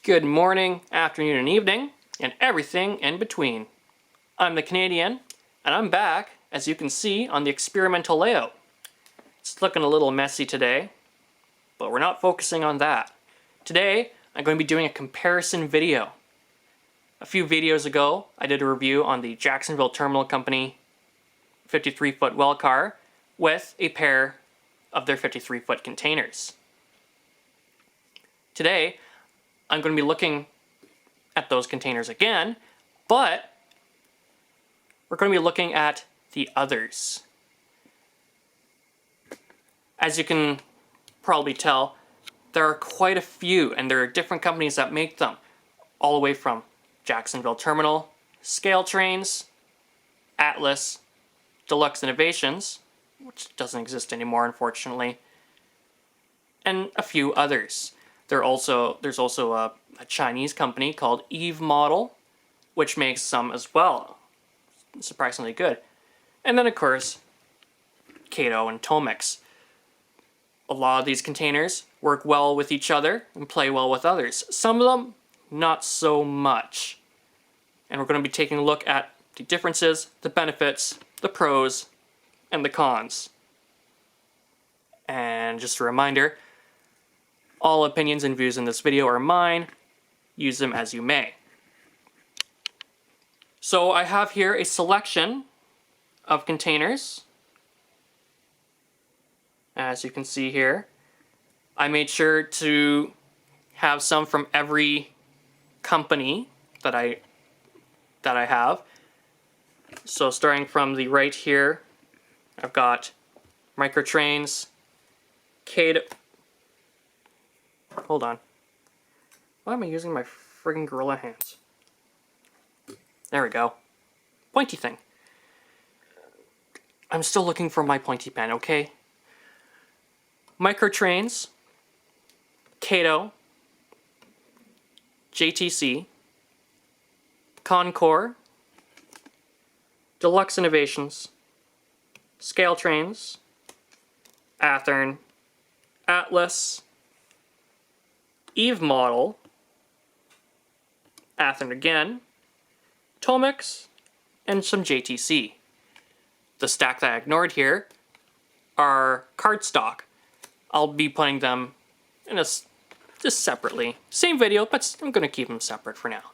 Good morning, afternoon, and evening, and everything in between. I'm the Canadian, and I'm back, as you can see, on the experimental layout. It's looking a little messy today, but we're not focusing on that. Today, I'm going to be doing a comparison video. A few videos ago, I did a review on the Jacksonville Terminal Company 53-foot well car with a pair of their 53-foot containers. Today, I'm going to be looking at those containers again, but we're going to be looking at the others. As you can probably tell, there are quite a few, and there are different companies that make them, all the way from Jacksonville Terminal, Scale Trains, Atlas, Deluxe Innovations, which doesn't exist anymore unfortunately, and a few others. There's also a Chinese company called Eve Model, which makes some as well. Surprisingly good. And then of course, Kato and Tomix. A lot of these containers work well with each other and play well with others. Some of them, not so much. And we're going to be taking a look at the differences, the benefits, the pros, and the cons. And just a reminder, all opinions and views in this video are mine. Use them as you may. So I have here a selection of containers. As you can see here, I made sure to have some from every company that I have. So starting from the right here, I've got Microtrains, Kato. Hold on. Why am I using my friggin' gorilla hands? There we go. Pointy thing. I'm still looking for my pointy pen, okay? Microtrains, Kato, JTC, Concore, Deluxe Innovations, Scale Trains, Athearn, Atlas, Eve Model, Athearn again, Tomix, and some JTC. The stack that I ignored here are cardstock. I'll be putting them in just separately. Same video, but I'm going to keep them separate for now.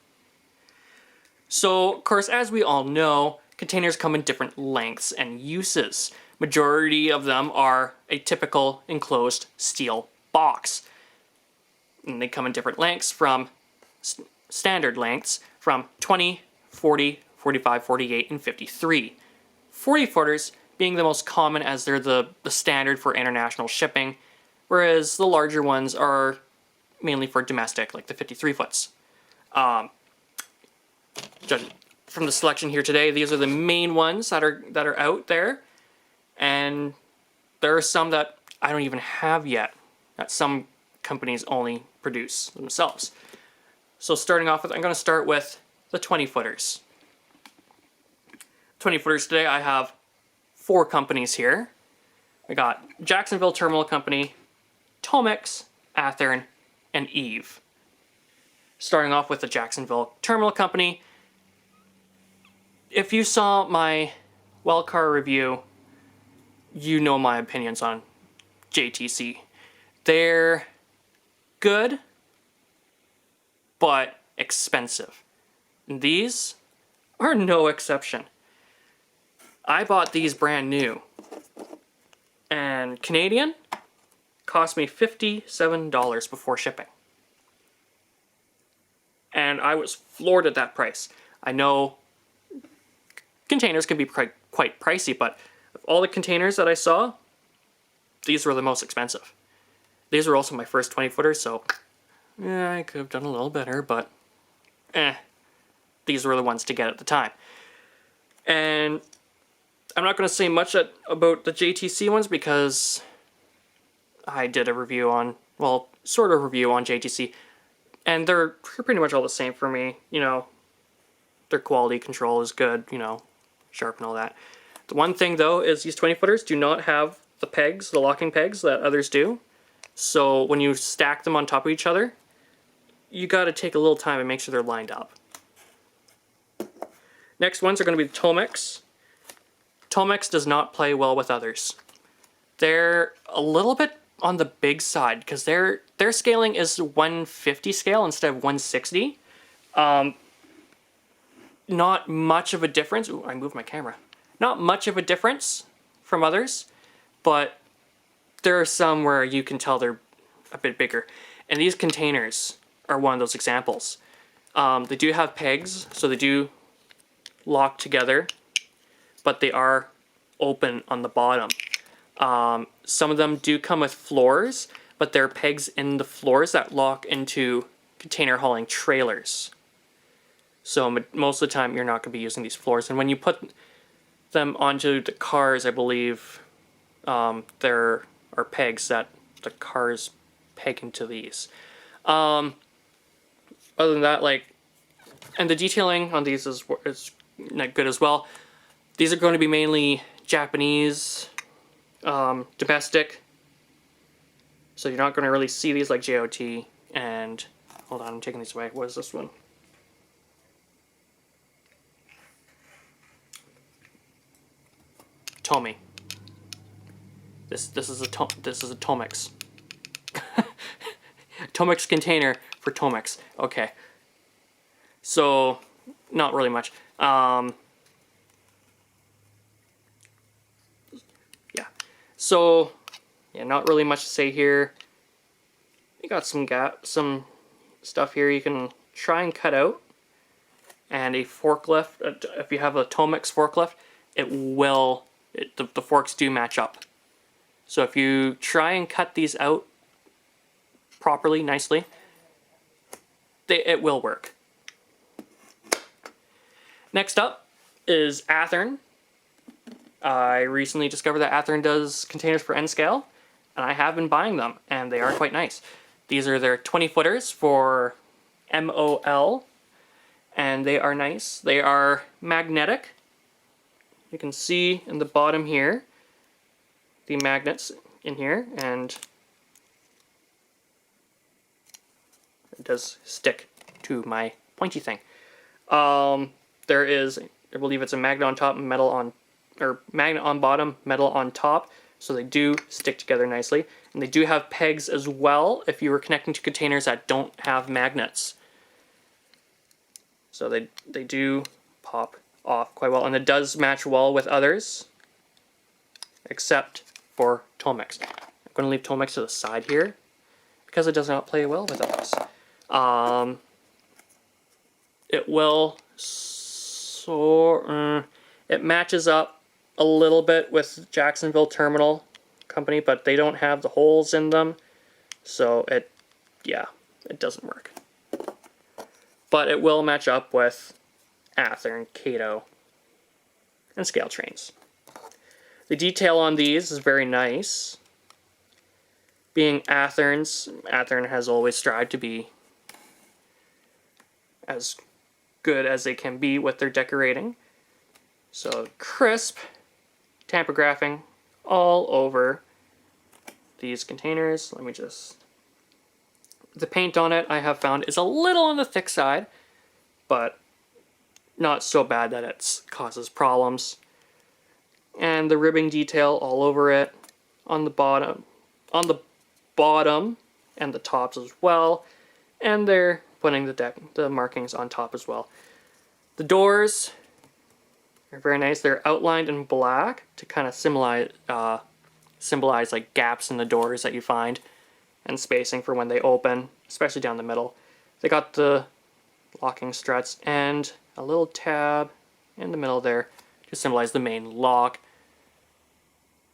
So, of course, as we all know, containers come in different lengths and uses. Majority of them are a typical enclosed steel box. And they come in different lengths from standard lengths from 20, 40, 45, 48, and 53. 40 footers being the most common as they're the standard for international shipping, whereas the larger ones are mainly for domestic, like the 53 foots. From the selection here today, these are the main ones that are out there, and there are some that I don't even have yet, that some companies only produce themselves. So starting off with, I'm going to start with the 20 footers. 20 footers today, I have 4 companies here. I got Jacksonville Terminal Company, Tomix, Athearn, and Eve. Starting off with the Jacksonville Terminal Company, if you saw my well car review, you know my opinions on JTC. They're good, but expensive. These are no exception. I bought these brand new, and Canadian cost me $57 before shipping. And I was floored at that price. I know containers can be quite pricey, but of all the containers that I saw, these were the most expensive. These were also my first 20 footers, so yeah, I could have done a little better, but these were the ones to get at the time. And I'm not going to say much about the JTC ones because I did a review on, well, sort of review on JTC, and they're pretty much all the same for me. You know, their quality control is good, you know, sharp and all that. The one thing though is these 20 footers do not have the pegs, the locking pegs that others do. So when you stack them on top of each other, you got to take a little time and make sure they're lined up. Next ones are going to be the Tomex. Tomex does not play well with others. They're a little bit on the big side because their scaling is 150 scale instead of 160. Not much of a difference. Ooh, I moved my camera. Not much of a difference from others, but there are some where you can tell they're a bit bigger. And these containers are one of those examples. They do have pegs, so they do lock together, but they are open on the bottom. Some of them do come with floors, but there are pegs in the floors that lock into container hauling trailers. So most of the time you're not going to be using these floors. And when you put them onto the cars, I believe there are pegs that the cars peg into these. Other than that, and the detailing on these is not good as well. These are going to be mainly Japanese, domestic. So you're not going to really see these like JOT and, hold on, I'm taking these away. What is this one? Tomy. This is a Tomex. Tomex container for Tomex. Okay. So not really much. Yeah. So yeah, not really much to say here. You got some stuff here you can try and cut out. And a forklift, if you have a Tomex forklift, the forks do match up. So if you try and cut these out properly, nicely, it will work. Next up is Athearn. I recently discovered that Athearn does containers for N-scale, and I have been buying them, and they are quite nice. These are their 20-footers for MOL, and they are nice. They are magnetic. You can see in the bottom here the magnets in here, and it does stick to my pointy thing. There is, I believe it's a magnet on top, magnet on bottom, metal on top, so they do stick together nicely. And they do have pegs as well if you were connecting to containers that don't have magnets. So they do pop off quite well, and it does match well with others, except for Tomex. I'm going to leave Tomex to the side here because it does not play well with others. It will it matches up a little bit with Jacksonville Terminal Company, but they don't have the holes in them, so it doesn't work. But it will match up with Athearn, Kato, and Scale Trains. The detail on these is very nice. Being Athearn has always strived to be as good as they can be with their decorating. So crisp tamper graphing all over these containers. Let me just... The paint on it, I have found, is a little on the thick side, but not so bad that it causes problems. And the ribbing detail all over it, on the bottom and the tops as well. And they're putting the markings on top as well. The doors are very nice. They're outlined in black to kind of symbolize like gaps in the doors that you find, and spacing for when they open, especially down the middle. They got the locking struts and a little tab in the middle there to symbolize the main lock.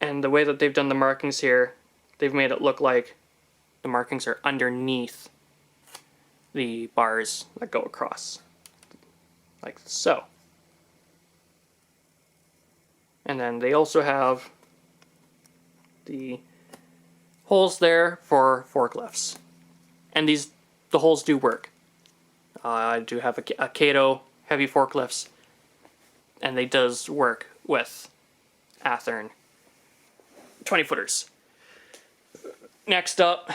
And the way that they've done the markings here, they've made it look like the markings are underneath the bars that go across, like so. And then they also have the holes there for forklifts. And the holes do work. I do have a Kato heavy forklifts, and they does work with Athearn 20-footers. Next up,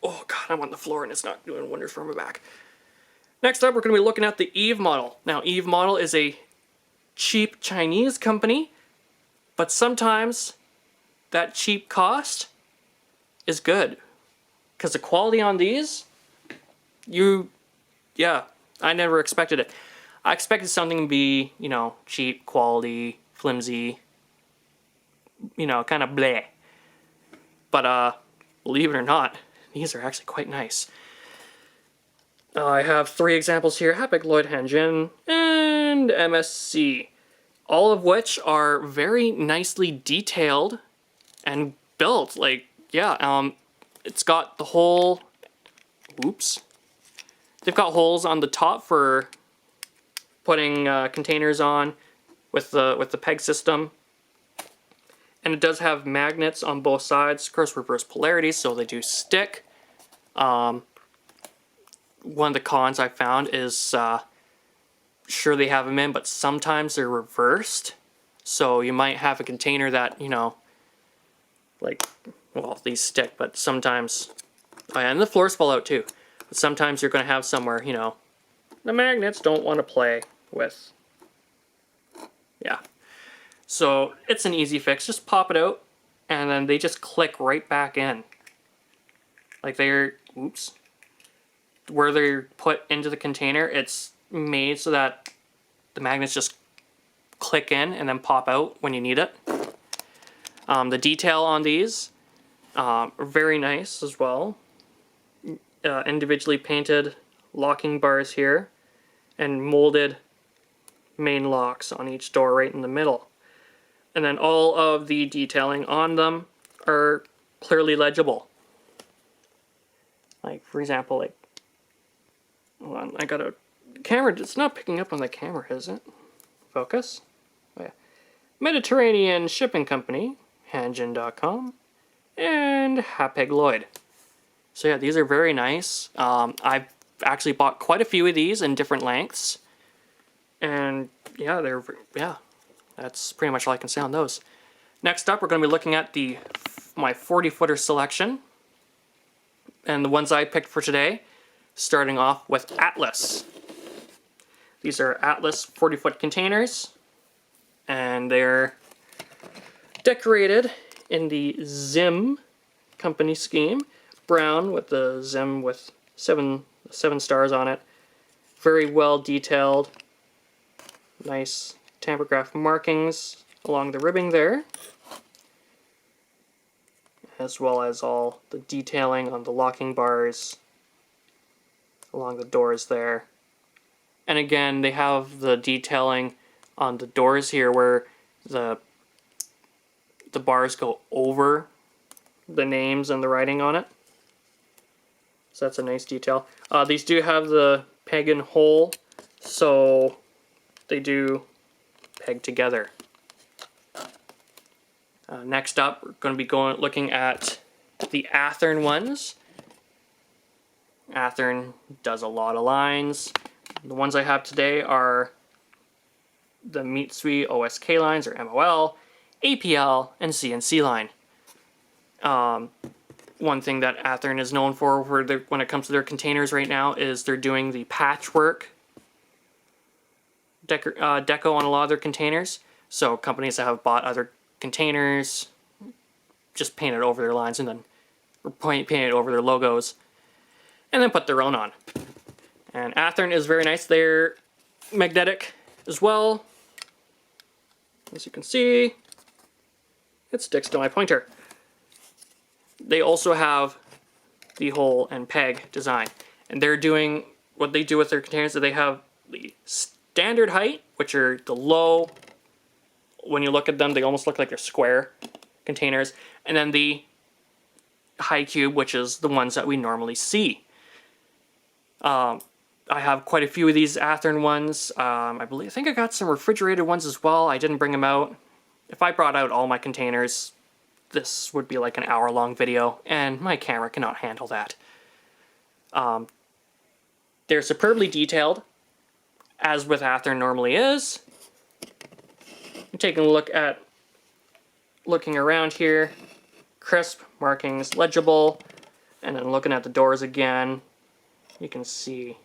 Oh god, I'm on the floor and it's not doing wonders for my back. Next up, we're going to be looking at the Eve model. Now, Eve model is a cheap Chinese company, but sometimes that cheap cost is good. Because the quality on these, yeah, I never expected it. I expected something to be, you know, cheap, quality, flimsy, you know, kind of bleh. But, believe it or not, these are actually quite nice. I have 3 examples here, Hapag-Lloyd, Hanjin, and MSC. All of which are very nicely detailed and built. Like, yeah, it's got the whole, oops. They've got holes on the top for putting containers on with the peg system. And it does have magnets on both sides, of course reverse polarity, so they do stick. One of the cons I found is, sure they have them in, but sometimes they're reversed. So you might have a container that, you know, like, well, these stick, but sometimes, oh yeah, and the floors fall out too. But sometimes you're going to have somewhere, you know, the magnets don't want to play with. Yeah. So it's an easy fix. Just pop it out, and then they just click right back in. Like they're, oops. Where they're put into the container, it's made so that the magnets just click in and then pop out when you need it. The detail on these are very nice as well. Individually painted locking bars here and molded main locks on each door right in the middle. And then all of the detailing on them are clearly legible. Like, for example, like, hold on, I got a camera, it's not picking up on the camera, is it? Focus. Oh, yeah. Mediterranean Shipping Company, Hanjin.com, and Hapag-Lloyd. So yeah, these are very nice. I've actually bought quite a few of these in different lengths. And yeah, that's pretty much all I can say on those. Next up, we're going to be looking at my 40-footer selection. And the ones I picked for today, starting off with Atlas. These are Atlas 40-foot containers, and they're decorated in the Zim company scheme. Brown with the Zim with seven stars on it. Very well detailed. Nice tampergraph markings along the ribbing there, as well as all the detailing on the locking bars along the doors there. And again, they have the detailing on the doors here where the bars go over the names and the writing on it. So that's a nice detail. These do have the peg and hole, so they do peg together. Next up, we're going to be looking at the Athearn ones. Athearn does a lot of lines. The ones I have today are the Mitsui OSK lines, or MOL, APL, and CNC line. One thing that Athearn is known for when it comes to their containers right now is they're doing the patchwork deco on a lot of their containers. So companies that have bought other containers just paint it over their lines and then paint it over their logos and then put their own on. And Athearn is very nice. They're magnetic as well. As you can see, it sticks to my pointer. They also have the hole and peg design. And they're doing, what they do with their containers is they have the standard height, which are the low. When you look at them, they almost look like they're square containers. And then the high cube, which is the ones that we normally see. I have quite a few of these Athearn ones. I think I got some refrigerated ones as well. I didn't bring them out. If I brought out all my containers, this would be like an hour-long video, and my camera cannot handle that. They're superbly detailed, as with Athearn normally is. I'm taking a look at, looking around here, crisp, markings legible. And then looking at the doors again, you can see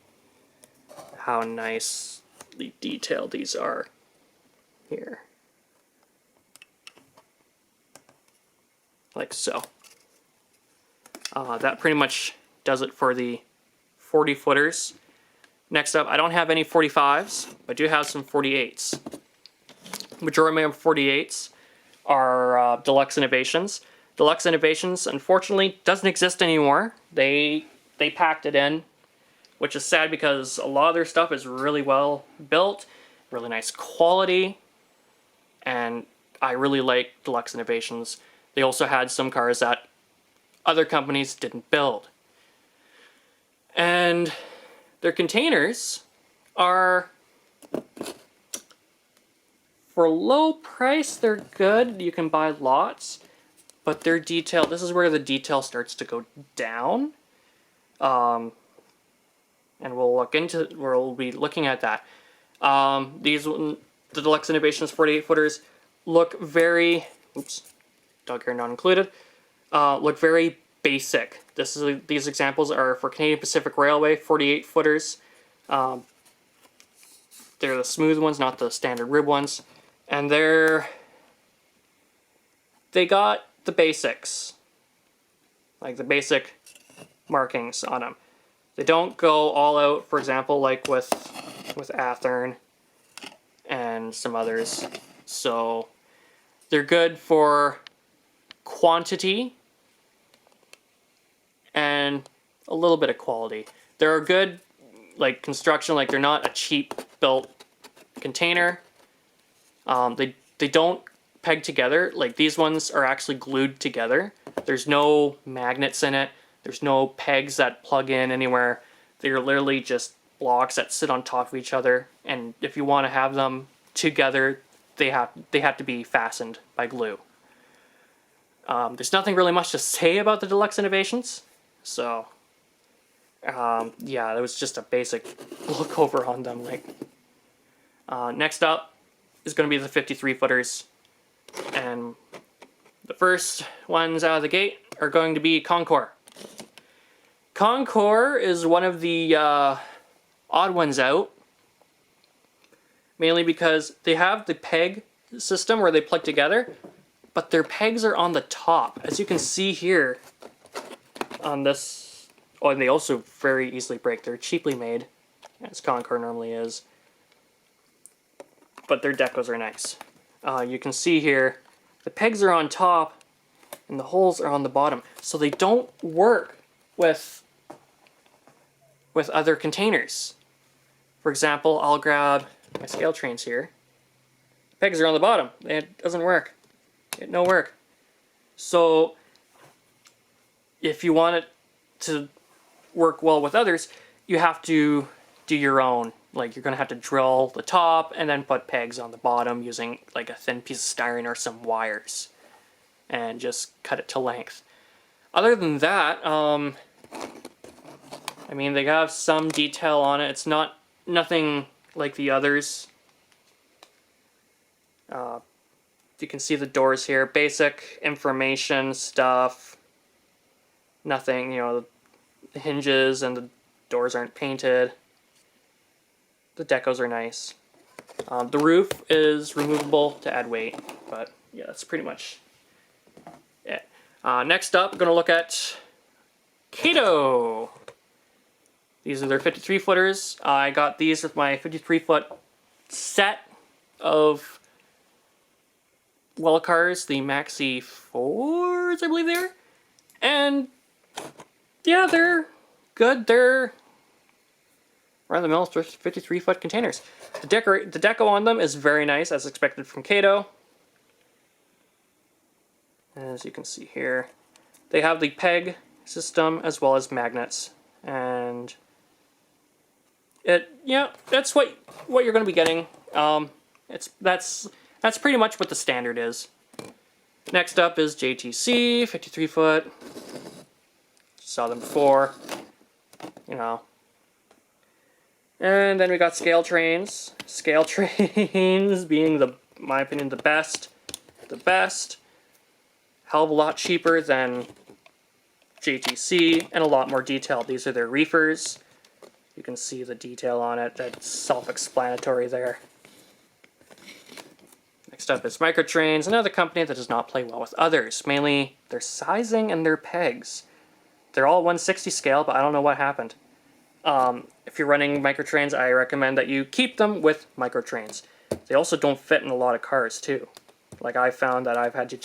how nicely detailed these are here. Like so. That pretty much does it for the 40 footers. Next up, I don't have any 45s, but I do have some 48s. Majority of my 48s are Deluxe Innovations. Deluxe Innovations, unfortunately, doesn't exist anymore. They packed it in, which is sad because a lot of their stuff is really well built, really nice quality, and I really like Deluxe Innovations. They also had some cars that other companies didn't build. And their containers are, for low price, they're good. You can buy lots, but their detail, this is where the detail starts to go down. And we'll be looking at that. The Deluxe Innovations 48 footers look very, dog hair not included, look very basic. These examples are for Canadian Pacific Railway 48 footers. They're the smooth ones, not the standard rib ones. And they got the basics, like the basic markings on them. They don't go all out, for example, like with Athearn and some others. So they're good for quantity and a little bit of quality. They're a good, like, construction, like they're not a cheap built container. They don't peg together. Like these ones are actually glued together. There's no magnets in it. There's no pegs that plug in anywhere. They're literally just blocks that sit on top of each other. And if you want to have them together, they have to be fastened by glue. There's nothing really much to say about the Deluxe Innovations. So, yeah, that was just a basic look over on them. Like, next up is going to be the 53 footers. And the first ones out of the gate are going to be Concours. Concours is one of the odd ones out, mainly because they have the peg system where they plug together, but their pegs are on the top, as you can see here on this. Oh, and they also very easily break. They're cheaply made, as Concours normally is, but their decos are nice. You can see here, the pegs are on top, and the holes are on the bottom, so they don't work with other containers. For example, I'll grab my scale trains here. The pegs are on the bottom. It doesn't work. It no work. So if you want it to work well with others, you have to do your own. Like, you're gonna have to drill the top and then put pegs on the bottom using like a thin piece of styrene or some wires, and just cut it to length. Other than that, I mean, they have some detail on it. It's nothing like the others. You can see the doors here. Basic information stuff. Nothing, you know, the hinges and the doors aren't painted. The decos are nice. The roof is removable to add weight, but yeah, that's pretty much it. Next up, we're going to look at Kato. These are their 53 footers. I got these with my 53 foot set of Welcars, the Maxi 4s, I believe they are. And yeah, they're good. They're run-of-the-mill 53 foot containers. The deco on them is very nice, as expected from Kato. As you can see here, they have the peg system as well as magnets, and that's what you're going to be getting. That's pretty much what the standard is. Next up is JTC 53 foot. Saw them before, you know. And then we got scale trains. Scale trains being my opinion, the best. Hell of a lot cheaper than JGC, and a lot more detail. These are their reefers. You can see the detail on it. That's self-explanatory there. Next up is Microtrains, another company that does not play well with others, mainly their sizing and their pegs. They're all 160 scale, but I don't know what happened. If you're running Microtrains, I recommend that you keep them with Microtrains. They also don't fit in a lot of cars too. Like I found that I've had to